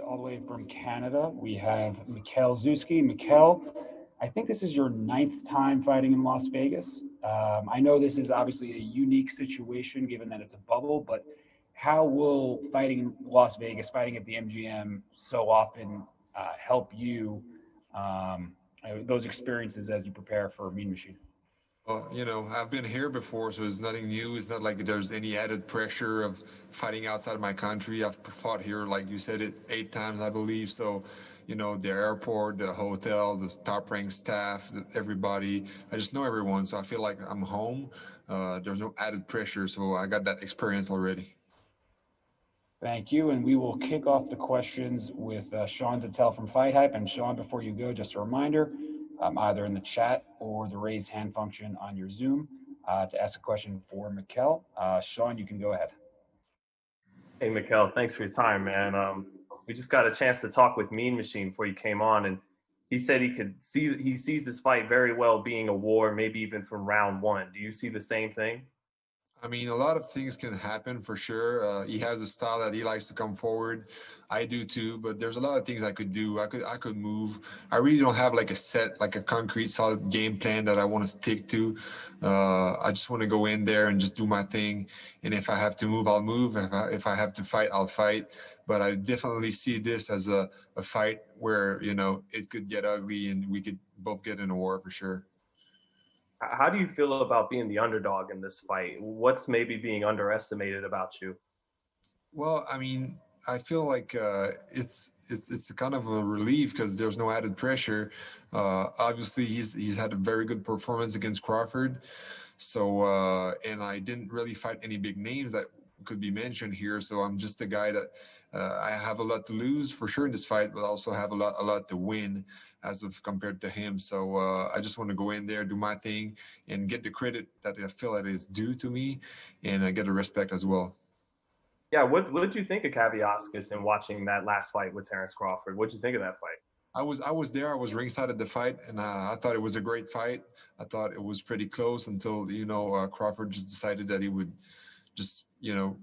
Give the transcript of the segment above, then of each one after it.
all the way from Canada. We have Mikael Zewski. Mikael, I think this is your ninth time fighting in Las Vegas. I know this is obviously a unique situation given that it's a bubble, but how will fighting in Las Vegas, fighting at the MGM so often help you, those experiences as you prepare for Mean Machine? Well, I've been here before, so it's nothing new. It's not like there's any added pressure of fighting outside of my country. I've fought here, like you said, it 8 times, I believe. So, the airport, the hotel, the top-ranked staff, everybody. I just know everyone, so I feel like I'm home. There's no added pressure, so I got that experience already. Thank you. And we will kick off the questions with Sean Zattel from FightHype. And Sean, before you go, just a reminder, either in the chat or the raise hand function on your Zoom to ask a question for Mikael. Sean, you can go ahead. Hey, Mikael, thanks for your time, man. We just got a chance to talk with Mean Machine before you came on, and he said he sees this fight very well being a war, maybe even from round one. Do you see the same thing? I mean, a lot of things can happen for sure. He has a style that he likes to come forward. I do too, but there's a lot of things I could do. I could move. I really don't have like a concrete, solid game plan that I want to stick to. I just want to go in there and just do my thing. And if I have to move, I'll move. If I have to fight, I'll fight. But I definitely see this as a fight where, it could get ugly and we could both get in a war for sure. How do you feel about being the underdog in this fight? What's maybe being underestimated about you? Well, I mean, I feel like it's a kind of a relief because there's no added pressure. Obviously, he's had a very good performance against Crawford. So, and I didn't really fight any big names that could be mentioned here. So I'm just a guy that I have a lot to lose for sure in this fight, but also have a lot to win as of compared to him. So I just want to go in there, do my thing, and get the credit that I feel that is due to me, and I get the respect as well. Yeah, what did you think of Kavaliauskas and watching that last fight with Terence Crawford? What did you think of that fight? I was there. I was ringside at the fight, and I thought it was a great fight. I thought it was pretty close until Crawford just decided that he would just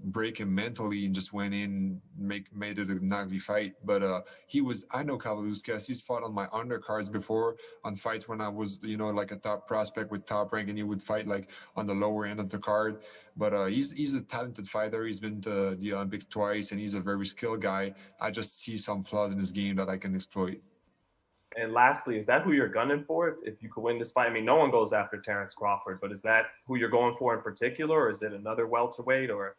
break him mentally and just went in, made it a ugly fight. But I know Kavaliauskas. He's fought on my undercards before on fights when I was like a top prospect with Top Rank, and he would fight like on the lower end of the card. But he's a talented fighter. He's been to the Olympics twice, and he's a very skilled guy. I just see some flaws in his game that I can exploit. And lastly, is that who you're gunning for if you could win this fight? I mean, no one goes after Terence Crawford, but is that who you're going for in particular, or is it another welterweight? Or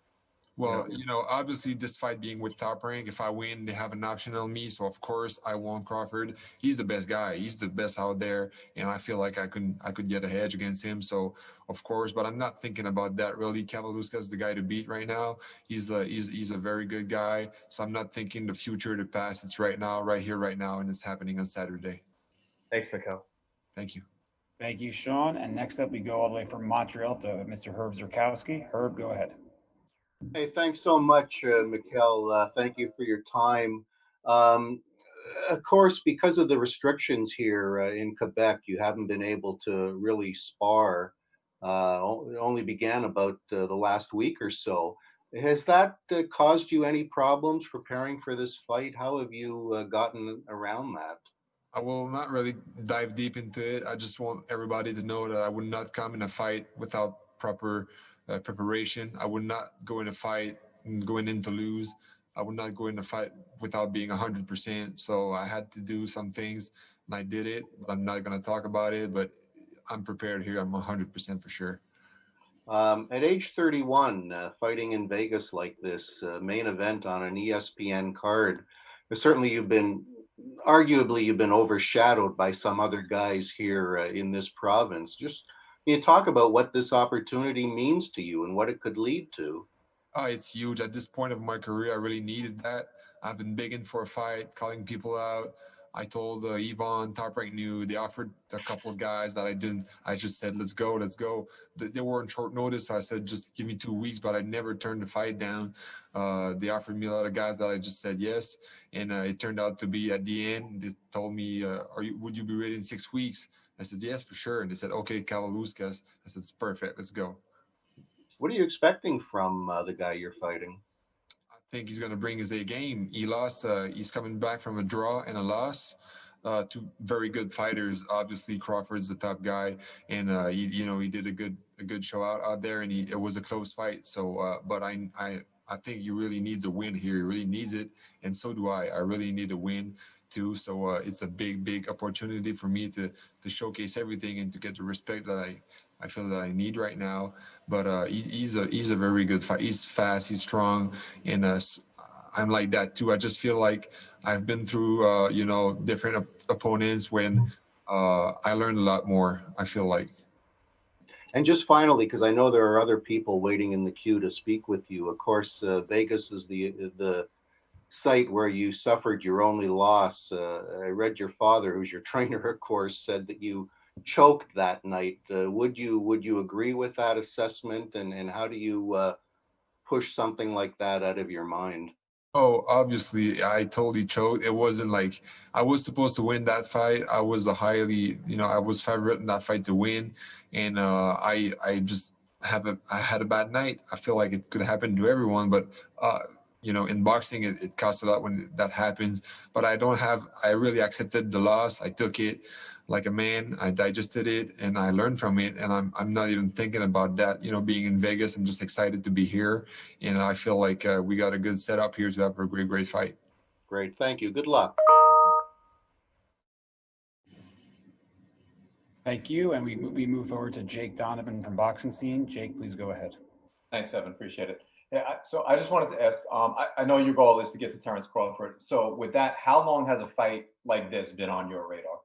Well, obviously this fight being with Top Rank, if I win, they have an option on me. So of course I want Crawford. He's the best guy. He's the best out there, and I feel like I could get a hedge against him. So of course, but I'm not thinking about that really. Kavaliauskas is the guy to beat right now. He's a very good guy. So I'm not thinking the future, the past. It's right now, right here, right now, and it's happening on Saturday. Thanks, Mikael. Thank you. Thank you, Sean. And next up, we go all the way from Montreal to Mr. Herb Zurkowski. Herb, go ahead. Hey, thanks so much, Mikael. Thank you for your time. Um, of course, because of the restrictions here in Quebec, you haven't been able to really spar. It only began about the last week or so. Has that caused you any problems preparing for this fight? How have you gotten around that? I will not really dive deep into it. I just want everybody to know that I would not come in a fight without proper preparation. I would not go in a fight going in to lose. I would not go in a fight without being 100%. So I had to do some things, and I did it. But I'm not going to talk about it. But I'm prepared here. I'm 100% for sure. At age 31, fighting in Vegas like this, main event on an ESPN card, certainly arguably you've been overshadowed by some other guys here in this province. Just can you talk about what this opportunity means to you and what it could lead to? It's huge. At this point of my career, I really needed that. I've been begging for a fight, calling people out. I told Yvonne, Top Rank knew. They offered a couple of guys that I didn't. I just said, let's go, let's go. They were on short notice. So I said, just give me 2 weeks, but I never turned the fight down. They offered me a lot of guys that I just said yes. And it turned out to be at the end, they told me, would you be ready in 6 weeks? I said, yes, for sure. And they said, okay, Kavaliauskas. I said, it's perfect. Let's go. What are you expecting from the guy you're fighting? think he's going to bring his A game. He lost. He's coming back from a draw and a loss. Two very good fighters. Obviously, Crawford's the top guy, and he did a good show out there, and it was a close fight. So, but I think he really needs a win here. He really needs it, and so do I. I really need a win too. So it's a big opportunity for me to showcase everything and to get the respect that I feel that I need right now. But he's a very good fight. He's fast, he's strong, and I'm like that too. I just feel like I've been through different opponents when I learned a lot more, I feel like. And just finally, because I know there are other people waiting in the queue to speak with you. Of course, Vegas is the site where you suffered your only loss. I read your father, who's your trainer, of course, said that you choked that night. Would you agree with that assessment? And how do you push something like that out of your mind? Oh, obviously, I totally choked. It wasn't like I was supposed to win that fight. I was I was favorite in that fight to win, and I just I had a bad night. I feel like it could happen to everyone, but in boxing, it costs a lot when that happens. But I really accepted the loss. I took it like a man. I digested it and I learned from it. And I'm not even thinking about that, being in Vegas. I'm just excited to be here. And I feel like we got a good setup here to have a great fight. Great. Thank you. Good luck. Thank you. And we move forward to Jake Donovan from Boxing Scene. Jake, please go ahead. Thanks, Evan. Appreciate it. Yeah, so I just wanted to ask, I know your goal is to get to Terence Crawford. So with that, how long has a fight like this been on your radar?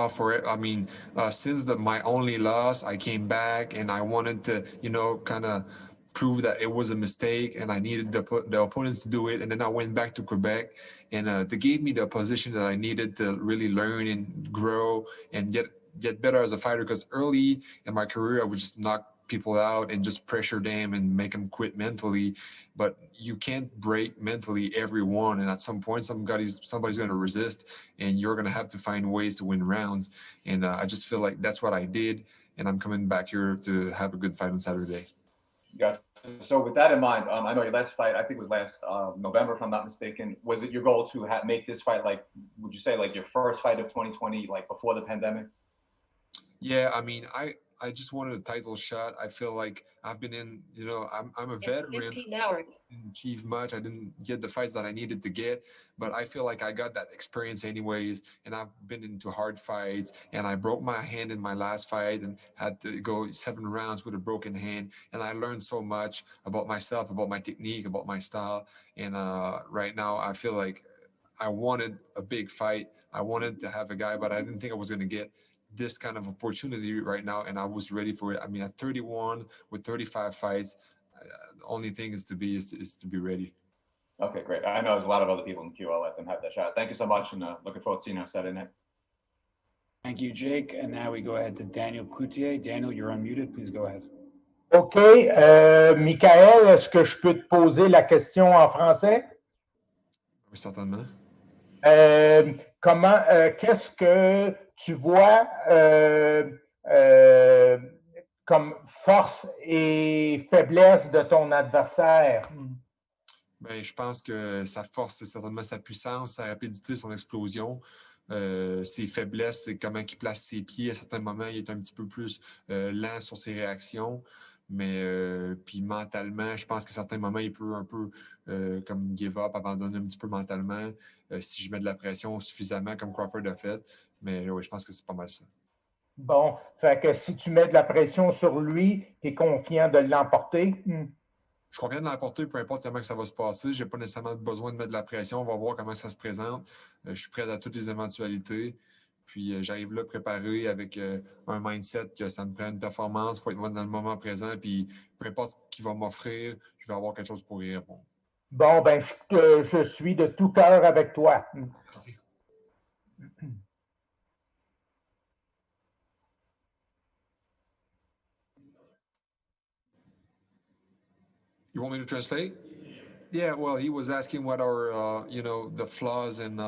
For it, I mean, since my only loss, I came back and I wanted to, kind of prove that it was a mistake and I needed the opponents to do it. And then I went back to Quebec and they gave me the position that I needed to really learn and grow and get better as a fighter. Because early in my career, I would just knock people out and just pressure them and make them quit mentally. But you can't break mentally everyone, and at some point somebody's going to resist and you're going to have to find ways to win rounds. And I just feel like that's what I did, and I'm coming back here to have a good fight on Saturday. Gotcha. So with that in mind, I know your last fight, I think was last November, if I'm not mistaken. Was it your goal to make this fight, like, would you say like your first fight of 2020, like before the pandemic? Yeah, I mean, I just wanted a title shot. I feel like I've been in, I'm a veteran. 15 hours. I didn't achieve much. I didn't get the fights that I needed to get, but I feel like I got that experience anyways. And I've been into hard fights, and I broke my hand in my last fight and had to go 7 rounds with a broken hand. And I learned so much about myself, about my technique, about my style. And right now I feel like I wanted a big fight. I wanted to have a guy, but I didn't think I was going to get this kind of opportunity right now, and I was ready for it. I mean, at 31 with 35 fights, the only thing is to be ready. Okay, great. I know there's a lot of other people in the queue. I'll let them have that shot. Thank you so much, and looking forward to seeing you on Saturday night. Thank you, Jake. And now we go ahead to Daniel Cloutier. Daniel, you're unmuted. Please go ahead. OK. Mikael, est-ce que je peux te poser la question en français? Oui, certainement. Qu'est-ce que tu vois comme force et faiblesse de ton adversaire? Ben, je pense que sa force, c'est certainement sa puissance, sa rapidité, son explosion. Ses faiblesses, c'est comment il place ses pieds. À certains moments, il est un petit peu plus lent sur ses réactions. Mais puis mentalement, je pense qu'à certains moments, il peut un peu comme give up, abandonner un petit peu mentalement si je mets de la pression suffisamment comme Crawford a fait. Mais oui, je pense que c'est pas mal ça. Bon, fait que si tu mets de la pression sur lui, tu es confiant de l'emporter? Je suis confiant de l'emporter, peu importe comment que ça va se passer. Je n'ai pas nécessairement besoin de mettre de la pression. On va voir comment ça se présente. Je suis prêt à toutes les éventualités. Puis j'arrive là préparé avec un mindset que ça me prend une performance. Il faut être moi dans le moment présent. Puis peu importe ce qu'il va m'offrir, je vais avoir quelque chose pour y répondre. Bon, ben je suis de tout cœur avec toi. Merci. You want me to translate? Yeah, well, he was asking what are, the flaws and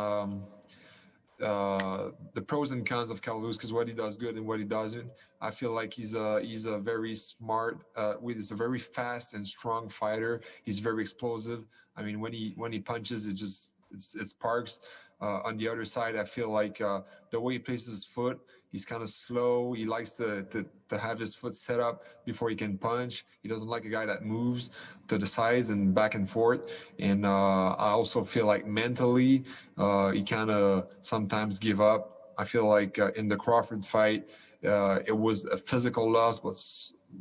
the pros and cons of Kavaliauskas, what he does good and what he doesn't. I feel like he's a very smart, he's a very fast and strong fighter. He's very explosive. I mean, when he punches, it sparks. On the other side, I feel like the way he places his foot, he's kind of slow. He likes to have his foot set up before he can punch. He doesn't like a guy that moves to the sides and back and forth. And I also feel like mentally, he kind of sometimes give up. I feel like in the Crawford fight, it was a physical loss, but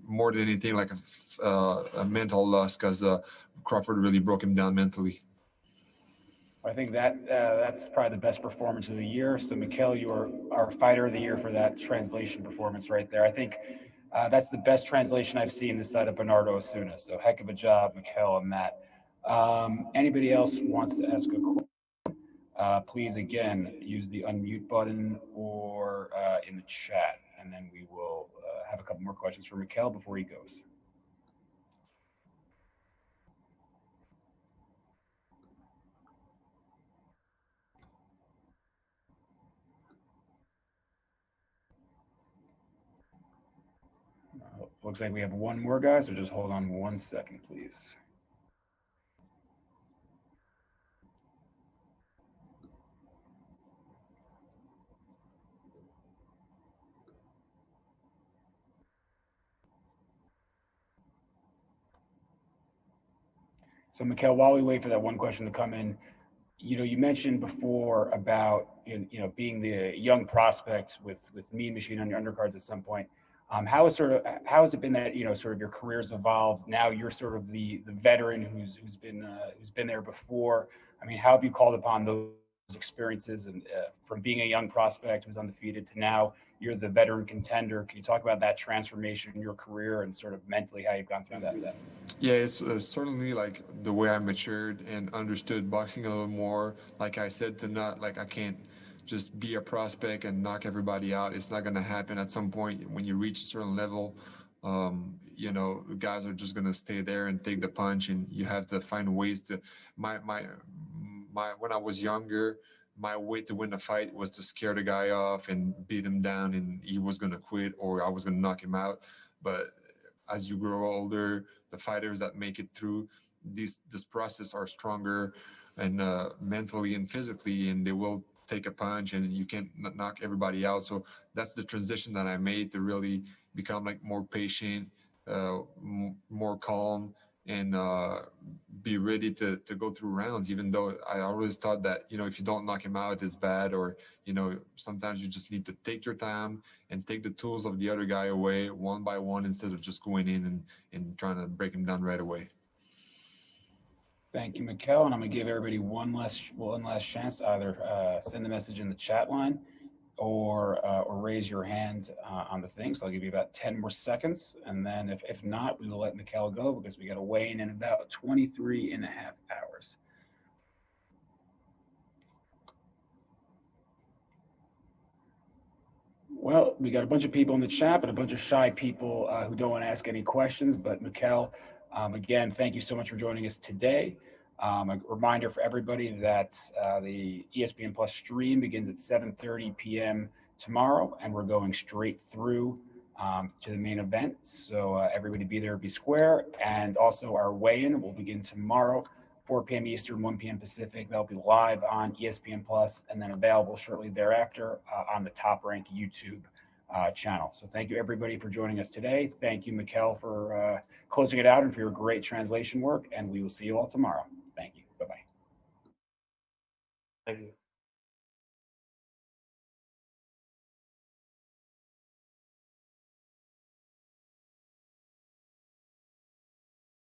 more than anything, like a mental loss, because Crawford really broke him down mentally. I think that's probably the best performance of the year. So, Mikael, you are our fighter of the year for that translation performance right there. I think that's the best translation I've seen this side of Bernardo Osuna. So, heck of a job, Mikael, on that. Anybody else wants to ask a question? Please, again, use the unmute button or in the chat, and then we will have a couple more questions for Mikael before he goes. Looks like we have one more, guys, so just hold on 1 second, please. So, Mikael, while we wait for that one question to come in, you mentioned before about being the young prospect with Mean Machine on your undercards at some point. How has it been that sort of your career's evolved? Now you're sort of the veteran who's been there before. I mean, how have you called upon those experiences and from being a young prospect who's undefeated to now you're the veteran contender? Can you talk about that transformation in your career and sort of mentally how you've gone through that? Yeah, it's certainly like the way I matured and understood boxing a little more. Like I said, I can't just be a prospect and knock everybody out. It's not going to happen. At some point when you reach a certain level, guys are just going to stay there and take the punch, and you have to find ways to when I was younger, my way to win the fight was to scare the guy off and beat him down, and he was going to quit or I was going to knock him out. But as you grow older, the fighters that make it through this process are stronger and mentally and physically, and they will take a punch, and you can't knock everybody out. So that's the transition that I made to really become like more patient, more calm, and be ready to go through rounds. Even though I always thought that if you don't knock him out, it's bad, or sometimes you just need to take your time and take the tools of the other guy away one by one instead of just going in and trying to break him down right away. Thank you, Mikael. And I'm going to give everybody one last chance to either send the message in the chat line or raise your hand on the thing. So I'll give you about 10 more seconds. And then if not, we will let Mikael go because we got to weigh in about 23 and a half hours. Well, we got a bunch of people in the chat, but a bunch of shy people who don't want to ask any questions. But Mikael, again, thank you so much for joining us today. A reminder for everybody that the ESPN Plus stream begins at 7:30 p.m. tomorrow, and we're going straight through to the main event. So everybody be there, be square. And also our weigh-in will begin tomorrow, 4 p.m. Eastern, 1 p.m. Pacific. That'll be live on ESPN Plus and then available shortly thereafter on the Top Rank YouTube channel. So thank you everybody for joining us today. Thank you, Mikael, for closing it out and for your great translation work. And we will see you all tomorrow. Thank you. Bye-bye. Thank you.